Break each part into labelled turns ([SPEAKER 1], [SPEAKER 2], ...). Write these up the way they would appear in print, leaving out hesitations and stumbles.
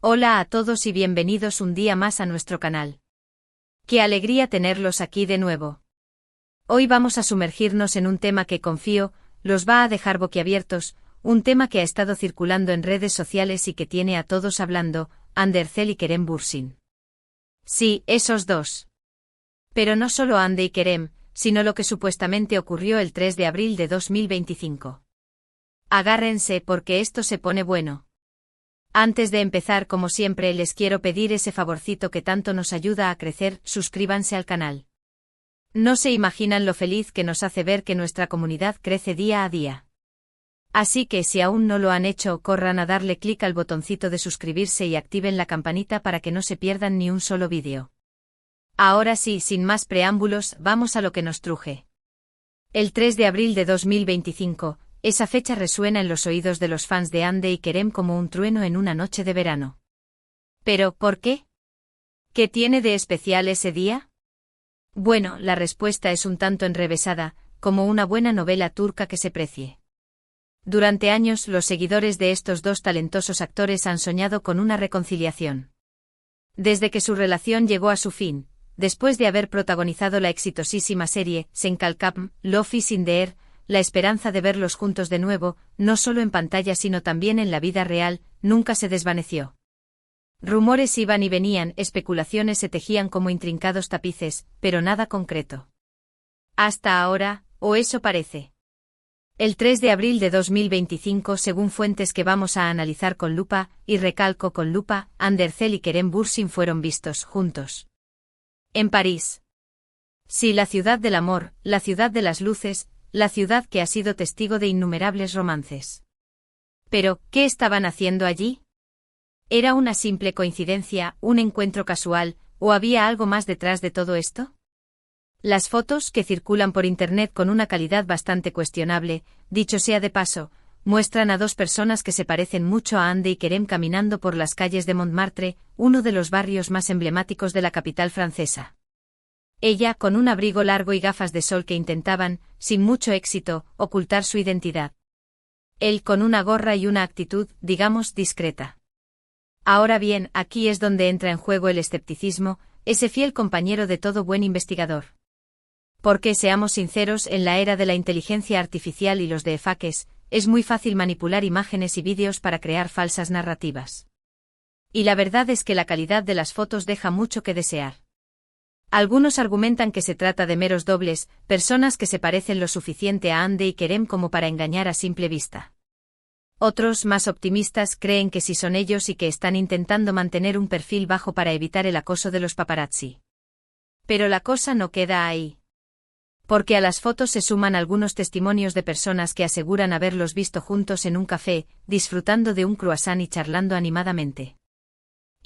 [SPEAKER 1] Hola a todos y bienvenidos un día más a nuestro canal. Qué alegría tenerlos aquí de nuevo. Hoy vamos a sumergirnos en un tema que confío, los va a dejar boquiabiertos, un tema que ha estado circulando en redes sociales y que tiene a todos hablando, Ander Zel y Kerem Bürsin. Sí, esos dos. Pero no solo Ande y Kerem, sino lo que supuestamente ocurrió el 3 de abril de 2025. Agárrense porque esto se pone bueno. Antes de empezar, como siempre, les quiero pedir ese favorcito que tanto nos ayuda a crecer, suscríbanse al canal. No se imaginan lo feliz que nos hace ver que nuestra comunidad crece día a día. Así que si aún no lo han hecho, corran a darle clic al botoncito de suscribirse y activen la campanita para que no se pierdan ni un solo vídeo. Ahora sí, sin más preámbulos, vamos a lo que nos truje. El 3 de abril de 2025, esa fecha resuena en los oídos de los fans de Ande y Kerem como un trueno en una noche de verano. ¿Pero por qué? ¿Qué tiene de especial ese día? Bueno, la respuesta es un tanto enrevesada, como una buena novela turca que se precie. Durante años, los seguidores de estos dos talentosos actores han soñado con una reconciliación. Desde que su relación llegó a su fin, después de haber protagonizado la exitosísima serie Sen Kalkam, Love is in the Air, la esperanza de verlos juntos de nuevo, no solo en pantalla sino también en la vida real, nunca se desvaneció. Rumores iban y venían, especulaciones se tejían como intrincados tapices, pero nada concreto. Hasta ahora, o eso parece. El 3 de abril de 2025, según fuentes que vamos a analizar con lupa, y recalco con lupa, Ander Zel y Kerem Bürsin fueron vistos juntos. En París. Sí, la ciudad del amor, la ciudad de las luces, la ciudad que ha sido testigo de innumerables romances. Pero, ¿qué estaban haciendo allí? ¿Era una simple coincidencia, un encuentro casual, o había algo más detrás de todo esto? Las fotos, que circulan por internet con una calidad bastante cuestionable, dicho sea de paso, muestran a dos personas que se parecen mucho a Ande y Kerem caminando por las calles de Montmartre, uno de los barrios más emblemáticos de la capital francesa. Ella con un abrigo largo y gafas de sol que intentaban, sin mucho éxito, ocultar su identidad. Él con una gorra y una actitud, digamos, discreta. Ahora bien, aquí es donde entra en juego el escepticismo, ese fiel compañero de todo buen investigador. Porque seamos sinceros, en la era de la inteligencia artificial y los deepfakes, es muy fácil manipular imágenes y vídeos para crear falsas narrativas. Y la verdad es que la calidad de las fotos deja mucho que desear. Algunos argumentan que se trata de meros dobles, personas que se parecen lo suficiente a Ande y Kerem como para engañar a simple vista. Otros, más optimistas, creen que sí son ellos y que están intentando mantener un perfil bajo para evitar el acoso de los paparazzi. Pero la cosa no queda ahí. Porque a las fotos se suman algunos testimonios de personas que aseguran haberlos visto juntos en un café, disfrutando de un croissant y charlando animadamente.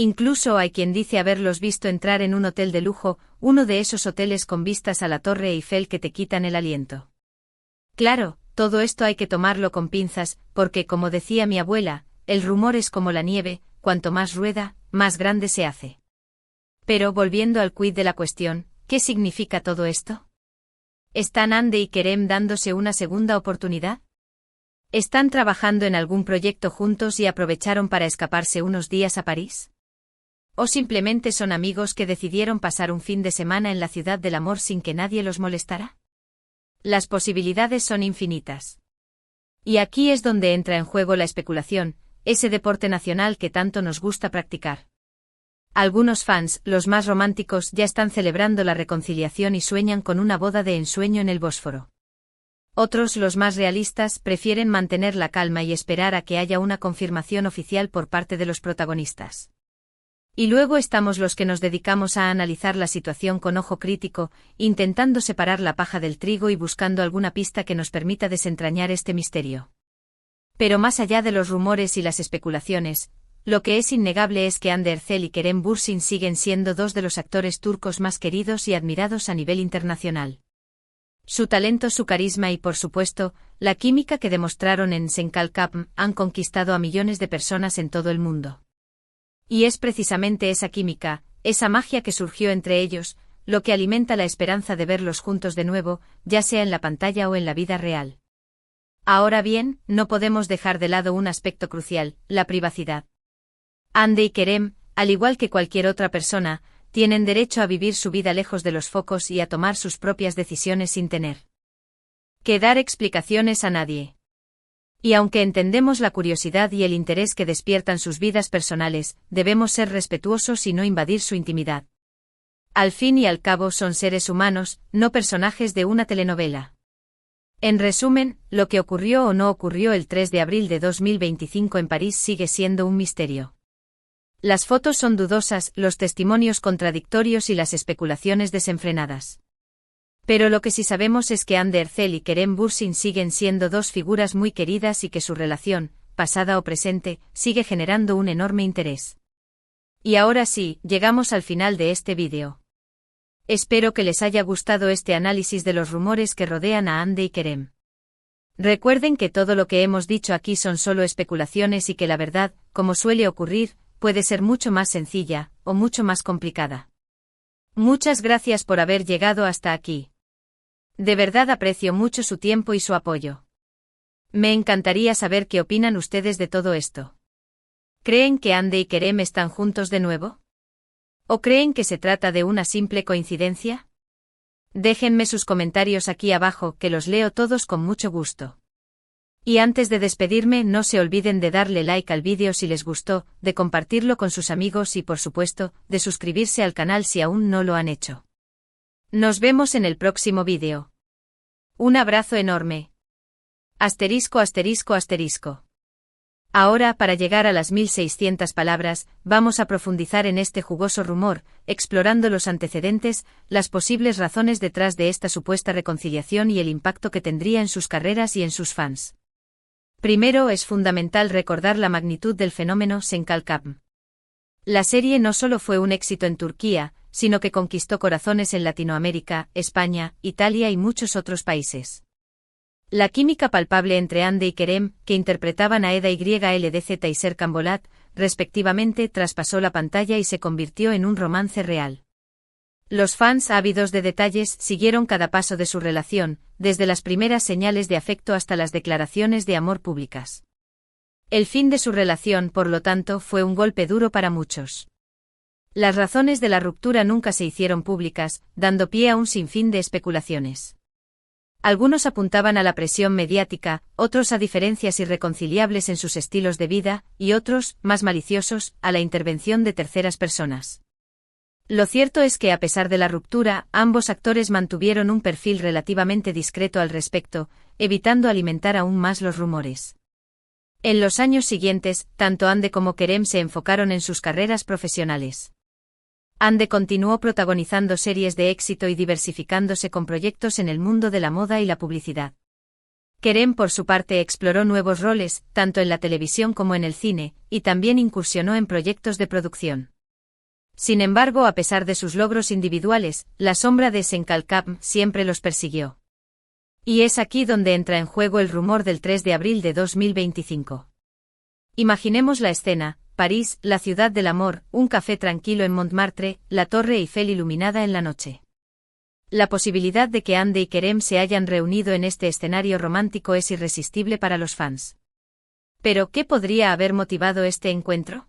[SPEAKER 1] Incluso hay quien dice haberlos visto entrar en un hotel de lujo, uno de esos hoteles con vistas a la Torre Eiffel que te quitan el aliento. Claro, todo esto hay que tomarlo con pinzas, porque como decía mi abuela, el rumor es como la nieve, cuanto más rueda, más grande se hace. Pero volviendo al quid de la cuestión, ¿qué significa todo esto? ¿Están Ande y Kerem dándose una segunda oportunidad? ¿Están trabajando en algún proyecto juntos y aprovecharon para escaparse unos días a París? ¿O simplemente son amigos que decidieron pasar un fin de semana en la ciudad del amor sin que nadie los molestara? Las posibilidades son infinitas. Y aquí es donde entra en juego la especulación, ese deporte nacional que tanto nos gusta practicar. Algunos fans, los más románticos, ya están celebrando la reconciliación y sueñan con una boda de ensueño en el Bósforo. Otros, los más realistas, prefieren mantener la calma y esperar a que haya una confirmación oficial por parte de los protagonistas. Y luego estamos los que nos dedicamos a analizar la situación con ojo crítico, intentando separar la paja del trigo y buscando alguna pista que nos permita desentrañar este misterio. Pero más allá de los rumores y las especulaciones, lo que es innegable es que Ander Zel y Kerem Bürsin siguen siendo dos de los actores turcos más queridos y admirados a nivel internacional. Su talento, su carisma y, por supuesto, la química que demostraron en Sen Kalkam han conquistado a millones de personas en todo el mundo. Y es precisamente esa química, esa magia que surgió entre ellos, lo que alimenta la esperanza de verlos juntos de nuevo, ya sea en la pantalla o en la vida real. Ahora bien, no podemos dejar de lado un aspecto crucial, la privacidad. Hande y Kerem, al igual que cualquier otra persona, tienen derecho a vivir su vida lejos de los focos y a tomar sus propias decisiones sin tener que dar explicaciones a nadie. Y aunque entendemos la curiosidad y el interés que despiertan sus vidas personales, debemos ser respetuosos y no invadir su intimidad. Al fin y al cabo son seres humanos, no personajes de una telenovela. En resumen, lo que ocurrió o no ocurrió el 3 de abril de 2025 en París sigue siendo un misterio. Las fotos son dudosas, los testimonios contradictorios y las especulaciones desenfrenadas. Pero lo que sí sabemos es que Hande Erçel y Kerem Bürsin siguen siendo dos figuras muy queridas y que su relación, pasada o presente, sigue generando un enorme interés. Y ahora sí, llegamos al final de este vídeo. Espero que les haya gustado este análisis de los rumores que rodean a Hande y Kerem. Recuerden que todo lo que hemos dicho aquí son solo especulaciones y que la verdad, como suele ocurrir, puede ser mucho más sencilla, o mucho más complicada. Muchas gracias por haber llegado hasta aquí. De verdad aprecio mucho su tiempo y su apoyo. Me encantaría saber qué opinan ustedes de todo esto. ¿Creen que Hande y Kerem están juntos de nuevo? ¿O creen que se trata de una simple coincidencia? Déjenme sus comentarios aquí abajo, que los leo todos con mucho gusto. Y antes de despedirme, no se olviden de darle like al vídeo si les gustó, de compartirlo con sus amigos y por supuesto, de suscribirse al canal si aún no lo han hecho. Nos vemos en el próximo vídeo. Un abrazo enorme. Asterisco asterisco asterisco. Ahora, para llegar a las 1600 palabras, vamos a profundizar en este jugoso rumor, explorando los antecedentes, las posibles razones detrás de esta supuesta reconciliación y el impacto que tendría en sus carreras y en sus fans. Primero, es fundamental recordar la magnitud del fenómeno Senkalkam. La serie no solo fue un éxito en Turquía, sino que conquistó corazones en Latinoamérica, España, Italia y muchos otros países. La química palpable entre Hande y Kerem, que interpretaban a Eda YLDZ y Serkan Bolat, respectivamente, traspasó la pantalla y se convirtió en un romance real. Los fans ávidos de detalles siguieron cada paso de su relación, desde las primeras señales de afecto hasta las declaraciones de amor públicas. El fin de su relación, por lo tanto, fue un golpe duro para muchos. Las razones de la ruptura nunca se hicieron públicas, dando pie a un sinfín de especulaciones. Algunos apuntaban a la presión mediática, otros a diferencias irreconciliables en sus estilos de vida, y otros, más maliciosos, a la intervención de terceras personas. Lo cierto es que a pesar de la ruptura, ambos actores mantuvieron un perfil relativamente discreto al respecto, evitando alimentar aún más los rumores. En los años siguientes, tanto Hande como Kerem se enfocaron en sus carreras profesionales. Hande continuó protagonizando series de éxito y diversificándose con proyectos en el mundo de la moda y la publicidad. Kerem, por su parte, exploró nuevos roles, tanto en la televisión como en el cine, y también incursionó en proyectos de producción. Sin embargo, a pesar de sus logros individuales, la sombra de Senkalkam siempre los persiguió. Y es aquí donde entra en juego el rumor del 3 de abril de 2025. Imaginemos la escena: París, la ciudad del amor, un café tranquilo en Montmartre, la Torre Eiffel iluminada en la noche. La posibilidad de que Hande y Kerem se hayan reunido en este escenario romántico es irresistible para los fans. ¿Pero qué podría haber motivado este encuentro?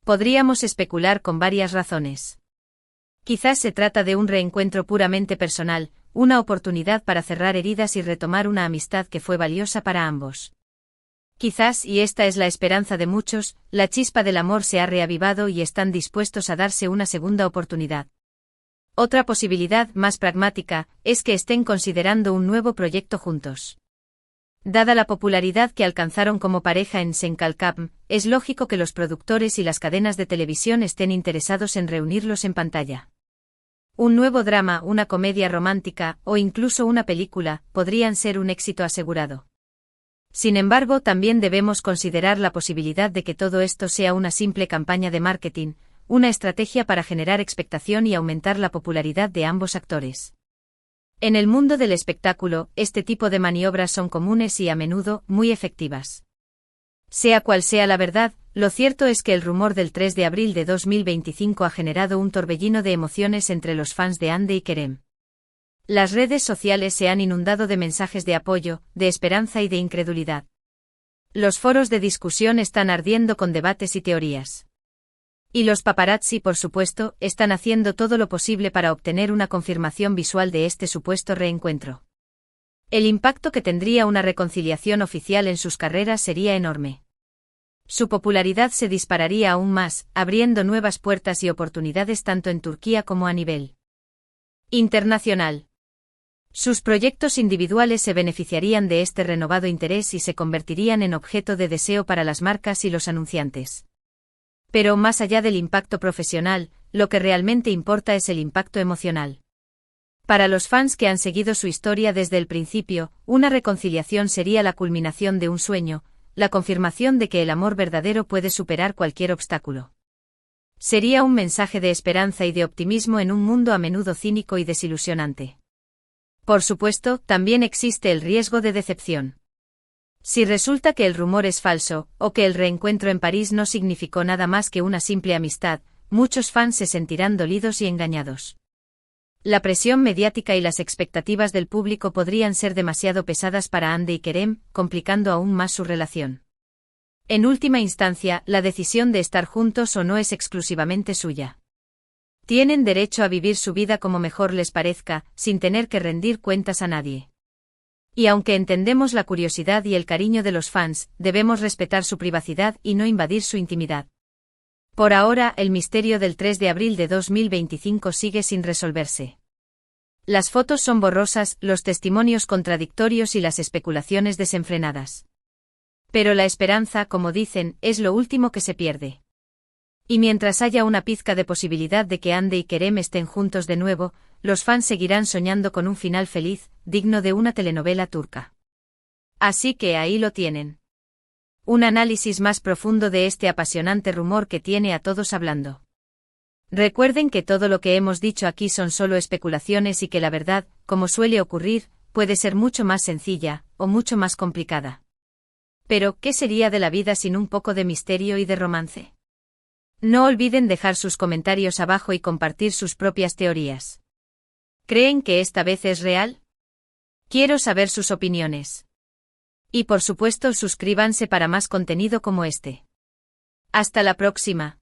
[SPEAKER 1] Podríamos especular con varias razones. Quizás se trata de un reencuentro puramente personal, una oportunidad para cerrar heridas y retomar una amistad que fue valiosa para ambos. Quizás, y esta es la esperanza de muchos, la chispa del amor se ha reavivado y están dispuestos a darse una segunda oportunidad. Otra posibilidad, más pragmática, es que estén considerando un nuevo proyecto juntos. Dada la popularidad que alcanzaron como pareja en Senkalkam, es lógico que los productores y las cadenas de televisión estén interesados en reunirlos en pantalla. Un nuevo drama, una comedia romántica, o incluso una película, podrían ser un éxito asegurado. Sin embargo, también debemos considerar la posibilidad de que todo esto sea una simple campaña de marketing, una estrategia para generar expectación y aumentar la popularidad de ambos actores. En el mundo del espectáculo, este tipo de maniobras son comunes y a menudo muy efectivas. Sea cual sea la verdad, lo cierto es que el rumor del 3 de abril de 2025 ha generado un torbellino de emociones entre los fans de Hande y Kerem. Las redes sociales se han inundado de mensajes de apoyo, de esperanza y de incredulidad. Los foros de discusión están ardiendo con debates y teorías. Y los paparazzi, por supuesto, están haciendo todo lo posible para obtener una confirmación visual de este supuesto reencuentro. El impacto que tendría una reconciliación oficial en sus carreras sería enorme. Su popularidad se dispararía aún más, abriendo nuevas puertas y oportunidades tanto en Turquía como a nivel internacional. Sus proyectos individuales se beneficiarían de este renovado interés y se convertirían en objeto de deseo para las marcas y los anunciantes. Pero más allá del impacto profesional, lo que realmente importa es el impacto emocional. Para los fans que han seguido su historia desde el principio, una reconciliación sería la culminación de un sueño, la confirmación de que el amor verdadero puede superar cualquier obstáculo. Sería un mensaje de esperanza y de optimismo en un mundo a menudo cínico y desilusionante. Por supuesto, también existe el riesgo de decepción. Si resulta que el rumor es falso, o que el reencuentro en París no significó nada más que una simple amistad, muchos fans se sentirán dolidos y engañados. La presión mediática y las expectativas del público podrían ser demasiado pesadas para Hande y Kerem, complicando aún más su relación. En última instancia, la decisión de estar juntos o no es exclusivamente suya. Tienen derecho a vivir su vida como mejor les parezca, sin tener que rendir cuentas a nadie. Y aunque entendemos la curiosidad y el cariño de los fans, debemos respetar su privacidad y no invadir su intimidad. Por ahora, el misterio del 3 de abril de 2025 sigue sin resolverse. Las fotos son borrosas, los testimonios contradictorios y las especulaciones desenfrenadas. Pero la esperanza, como dicen, es lo último que se pierde. Y mientras haya una pizca de posibilidad de que Hande y Kerem estén juntos de nuevo, los fans seguirán soñando con un final feliz, digno de una telenovela turca. Así que ahí lo tienen. Un análisis más profundo de este apasionante rumor que tiene a todos hablando. Recuerden que todo lo que hemos dicho aquí son solo especulaciones y que la verdad, como suele ocurrir, puede ser mucho más sencilla, o mucho más complicada. Pero, ¿qué sería de la vida sin un poco de misterio y de romance? No olviden dejar sus comentarios abajo y compartir sus propias teorías. ¿Creen que esta vez es real? Quiero saber sus opiniones. Y por supuesto suscríbanse para más contenido como este. Hasta la próxima.